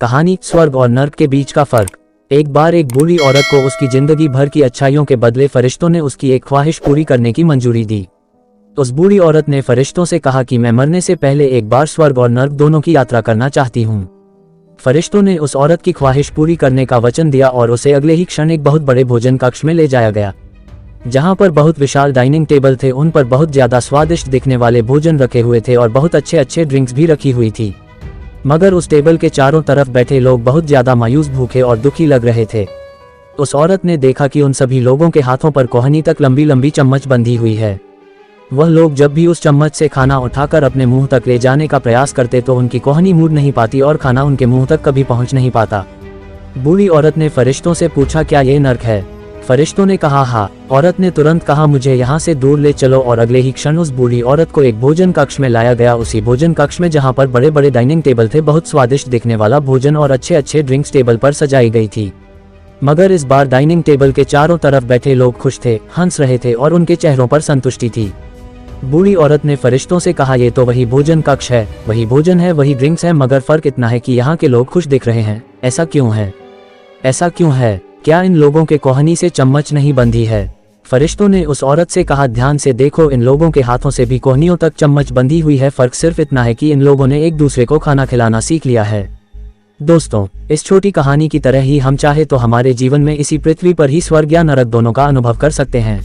कहानी स्वर्ग और नर्क के बीच का फर्क। एक बार एक बूढ़ी औरत को उसकी जिंदगी भर की अच्छाइयों के बदले फरिश्तों ने उसकी एक ख्वाहिश पूरी करने की मंजूरी दी। उस बूढ़ी औरत ने फरिश्तों से कहा कि मैं मरने से पहले एक बार स्वर्ग और नर्क दोनों की यात्रा करना चाहती हूँ। फरिश्तों ने उस औरत की ख्वाहिश पूरी करने का वचन दिया और उसे अगले ही क्षण एक बहुत बड़े भोजन कक्ष में ले जाया गया, जहाँ पर बहुत विशाल डाइनिंग टेबल थे। उन पर बहुत ज्यादा स्वादिष्ट दिखने वाले भोजन रखे हुए थे और बहुत अच्छे अच्छे ड्रिंक्स भी रखी हुई थी। मगर उस टेबल के चारों तरफ बैठे लोग बहुत ज्यादा मायूस, भूखे और दुखी लग रहे थे। उस औरत ने देखा कि उन सभी लोगों के हाथों पर कोहनी तक लंबी लंबी चम्मच बंधी हुई है। वह लोग जब भी उस चम्मच से खाना उठाकर अपने मुंह तक ले जाने का प्रयास करते तो उनकी कोहनी मुड़ नहीं पाती और खाना उनके मुंह तक कभी पहुंच नहीं पाता। बूढ़ी औरत ने फरिश्तों से पूछा, क्या ये नर्क है? फरिश्तों ने कहा हाँ। औरत ने तुरंत कहा, मुझे यहाँ से दूर ले चलो, और अगले ही क्षण उस बूढ़ी औरत को एक भोजन कक्ष में लाया गया। उसी भोजन कक्ष में जहाँ पर बड़े बड़े डाइनिंग टेबल थे, बहुत स्वादिष्ट दिखने वाला भोजन और अच्छे अच्छे ड्रिंक्स टेबल पर सजाई गई थी। मगर इस बार डाइनिंग टेबल के चारों तरफ बैठे लोग खुश थे, हंस रहे थे और उनके चेहरों पर संतुष्टि थी। बूढ़ी औरत ने फरिश्तों से कहा, ये तो वही भोजन कक्ष है, वही भोजन है, वही ड्रिंक्स है, मगर फर्क इतना है कि यहाँ के लोग खुश दिख रहे हैं। ऐसा क्यों है? ऐसा क्यों है? क्या इन लोगों के कोहनी से चम्मच नहीं बंधी है? फरिश्तों ने उस औरत से कहा, ध्यान से देखो, इन लोगों के हाथों से भी कोहनियों तक चम्मच बंधी हुई है। फर्क सिर्फ इतना है कि इन लोगों ने एक दूसरे को खाना खिलाना सीख लिया है। दोस्तों, इस छोटी कहानी की तरह ही हम चाहे तो हमारे जीवन में इसी पृथ्वी पर ही स्वर्ग या नरक दोनों का अनुभव कर सकते हैं।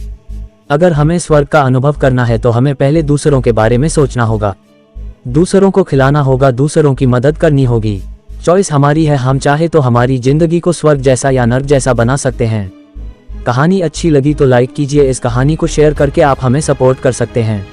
अगर हमें स्वर्ग का अनुभव करना है तो हमें पहले दूसरों के बारे में सोचना होगा, दूसरों को खिलाना होगा, दूसरों की मदद करनी होगी। चॉइस हमारी है, हम चाहे तो हमारी जिंदगी को स्वर्ग जैसा या नर्क जैसा बना सकते हैं। कहानी अच्छी लगी तो लाइक कीजिए, इस कहानी को शेयर करके आप हमें सपोर्ट कर सकते हैं।